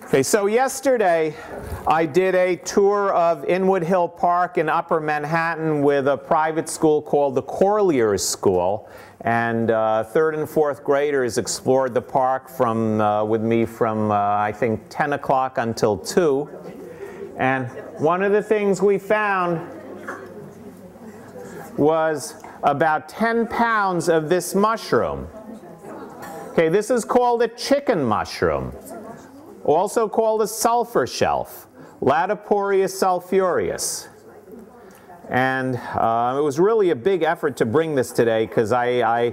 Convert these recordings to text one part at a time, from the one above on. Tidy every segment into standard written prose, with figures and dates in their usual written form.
Okay, so yesterday I did a tour of Inwood Hill Park in Upper Manhattan with a private school called the Corliers School, and third and fourth graders explored the park with me from I think 10 o'clock until 2. And one of the things we found was about 10 pounds of this mushroom. Okay, this is called a chicken mushroom, also called a sulfur shelf, Latiporius sulphureus. And it was really a big effort to bring this today because I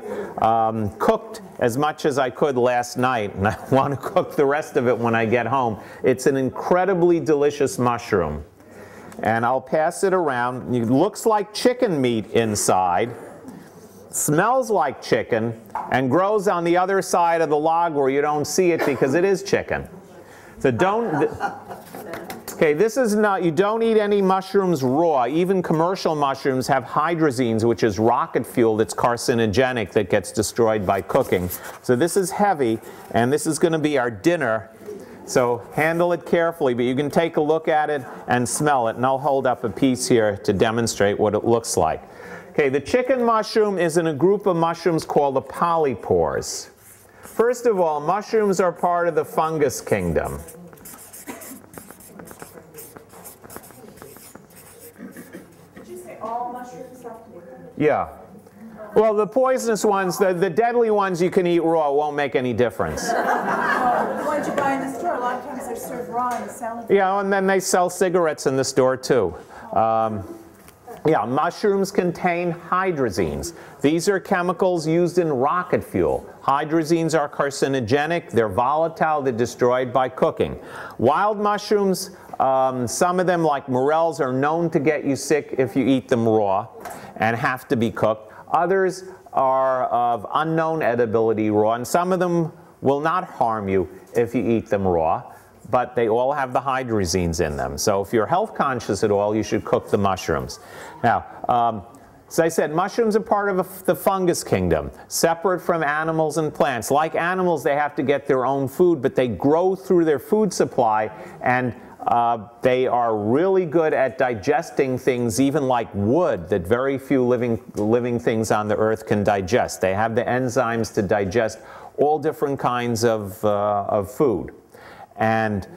cooked as much as I could last night, and I want to cook the rest of it when I get home. It's an incredibly delicious mushroom. And I'll pass it around. It looks like chicken meat inside, smells like chicken, and grows on the other side of the log where you don't see it because it is chicken. So okay, this is not, you don't eat any mushrooms raw. Even commercial mushrooms have hydrazines, which is rocket fuel that's carcinogenic that gets destroyed by cooking. So this is heavy, and this is going to be our dinner. So handle it carefully, but you can take a look at it and smell it, and I'll hold up a piece here to demonstrate what it looks like. Okay, the chicken mushroom is in a group of mushrooms called the polypores. First of all, mushrooms are part of the fungus kingdom. Did you say all mushrooms have to be? Yeah. Well, the poisonous ones, the deadly ones you can eat raw, won't make any difference. Oh, the ones you buy in the store, a lot of times they're served raw in the salad. Yeah, and then they sell cigarettes in the store too. Yeah, mushrooms contain hydrazines. These are chemicals used in rocket fuel. Hydrazines are carcinogenic, they're volatile, they're destroyed by cooking. Wild mushrooms, some of them like morels are known to get you sick if you eat them raw and have to be cooked. Others are of unknown edibility raw, and some of them will not harm you if you eat them raw, but they all have the hydrazines in them. So if you're health conscious at all, you should cook the mushrooms. Now, as I said, mushrooms are part of the fungus kingdom, separate from animals and plants. Like animals, they have to get their own food, but they grow through their food supply, and they are really good at digesting things, even like wood, that very few living things on the earth can digest. They have the enzymes to digest all different kinds of food. And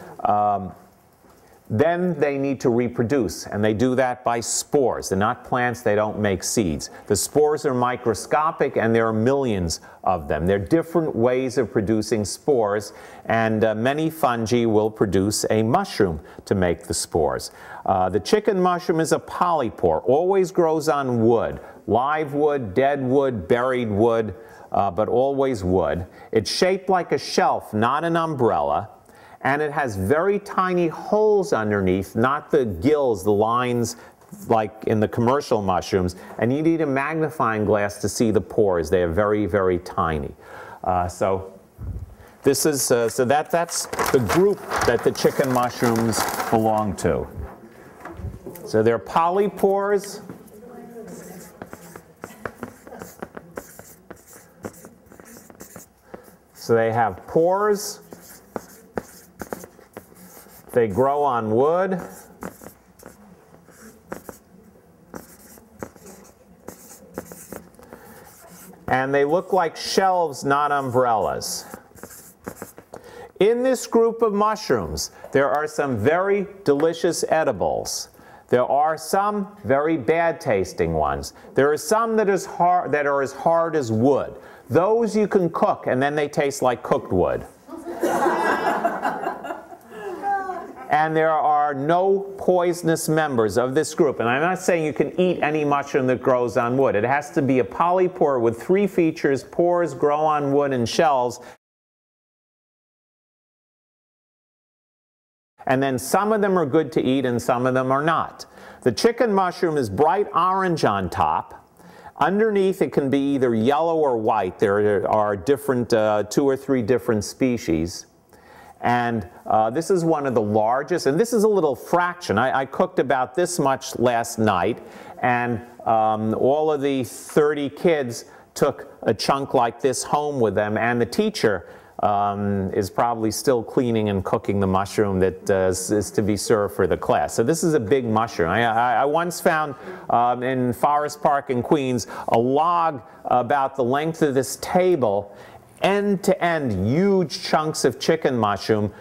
then they need to reproduce, and they do that by spores. They're not plants, they don't make seeds. The spores are microscopic, and there are millions of them. There are different ways of producing spores, and many fungi will produce a mushroom to make the spores. The chicken mushroom is a polypore, always grows on wood, live wood, dead wood, buried wood, but always wood. It's shaped like a shelf, not an umbrella. And it has very tiny holes underneath, not the gills, the lines like in the commercial mushrooms. And you need a magnifying glass to see the pores. They are very, very tiny. So that's the group that the chicken mushrooms belong to. So they're polypores. So they have pores. They grow on wood. And they look like shelves, not umbrellas. In this group of mushrooms, there are some very delicious edibles. There are some very bad tasting ones. There are some that are as hard as wood. Those you can cook, and then they taste like cooked wood. And there are no poisonous members of this group. And I'm not saying you can eat any mushroom that grows on wood. It has to be a polypore with 3 features. Pores grow on wood and shells. And then some of them are good to eat and some of them are not. The chicken mushroom is bright orange on top. Underneath it can be either yellow or white. There are different, 2 or 3 different species. And this is one of the largest, and this is a little fraction. I cooked about this much last night, and all of the 30 kids took a chunk like this home with them, and the teacher is probably still cleaning and cooking the mushroom that is to be served for the class. So this is a big mushroom. I once found in Forest Park in Queens a log about the length of this table, end to end, huge chunks of chicken mushroom,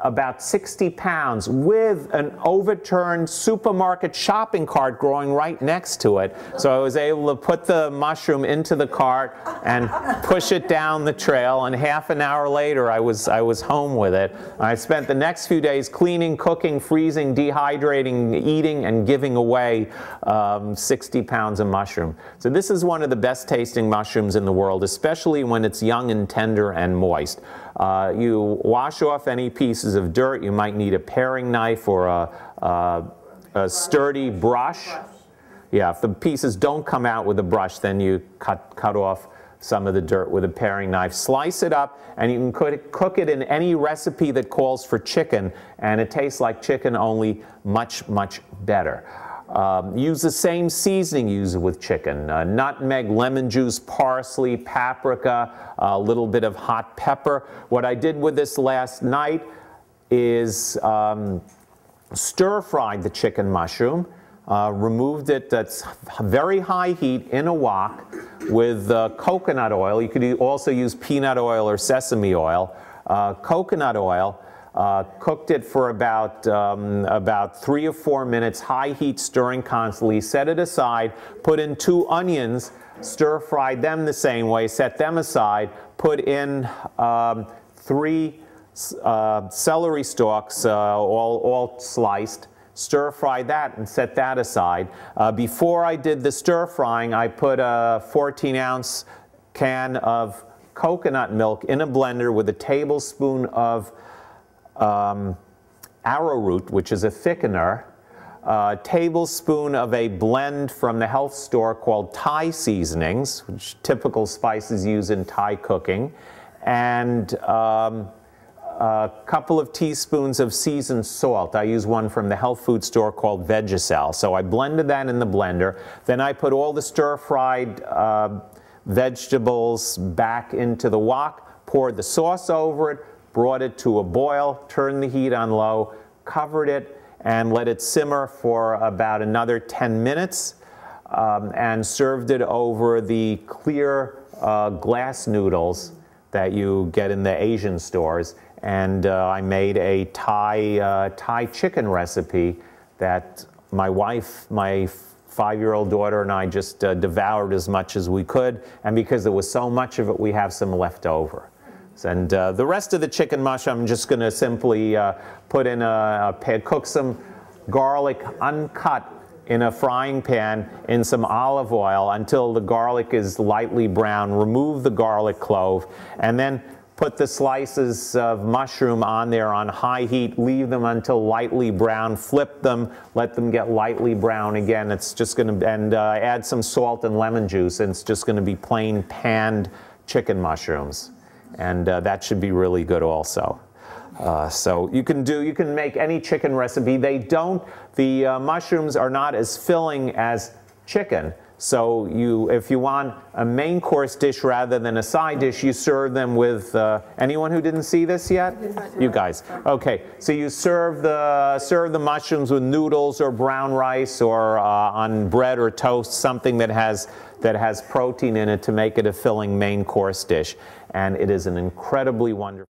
about 60 pounds, with an overturned supermarket shopping cart growing right next to it. So I was able to put the mushroom into the cart and push it down the trail, and half an hour later I was home with it. I spent the next few days cleaning, cooking, freezing, dehydrating, eating, and giving away 60 pounds of mushroom. So this is one of the best tasting mushrooms in the world, especially when it's young and tender and moist. You wash off any pieces of dirt. You might need a paring knife or a sturdy brush. Yeah, if the pieces don't come out with a brush, then you cut off some of the dirt with a paring knife. Slice it up, and you can cook it in any recipe that calls for chicken, and it tastes like chicken, only much, much better. Use the same seasoning you use with chicken. Nutmeg, lemon juice, parsley, paprika, a little bit of hot pepper. What I did with this last night is stir-fried the chicken mushroom, removed it at very high heat in a wok with coconut oil. You could also use peanut oil or sesame oil. Coconut oil. Cooked it for about 3 or 4 minutes, high heat, stirring constantly. Set it aside, put in 2 onions, stir-fried them the same way, set them aside, put in 3 celery stalks, all sliced, stir-fry that and set that aside. Before I did the stir-frying, I put a 14-ounce can of coconut milk in a blender with a tablespoon of arrowroot, which is a thickener, a tablespoon of a blend from the health store called Thai seasonings, which typical spices use in Thai cooking, and a couple of teaspoons of seasoned salt. I use one from the health food store called Vegicel. So I blended that in the blender. Then I put all the stir-fried vegetables back into the wok, poured the sauce over it, brought it to a boil, turned the heat on low, covered it, and let it simmer for about another 10 minutes, and served it over the clear glass noodles that you get in the Asian stores. And I made a Thai chicken recipe that my wife, my 5-year-old daughter, and I just devoured as much as we could. And because there was so much of it, we have some left over. And the rest of the chicken mushroom, I'm just going to simply put in a pan, cook some garlic uncut in a frying pan in some olive oil until the garlic is lightly brown. Remove the garlic clove, and then put the slices of mushroom on there on high heat. Leave them until lightly brown. Flip them, let them get lightly brown again. It's just going to, and add some salt and lemon juice, and it's just going to be plain panned chicken mushrooms. And that should be really good also. So you can make any chicken recipe. The mushrooms are not as filling as chicken. So if you want a main course dish rather than a side dish, you serve them with, anyone who didn't see this yet? You guys. Okay, so you serve the mushrooms with noodles or brown rice, or on bread or toast, something that has protein in it to make it a filling main course dish. And it is an incredibly wonderful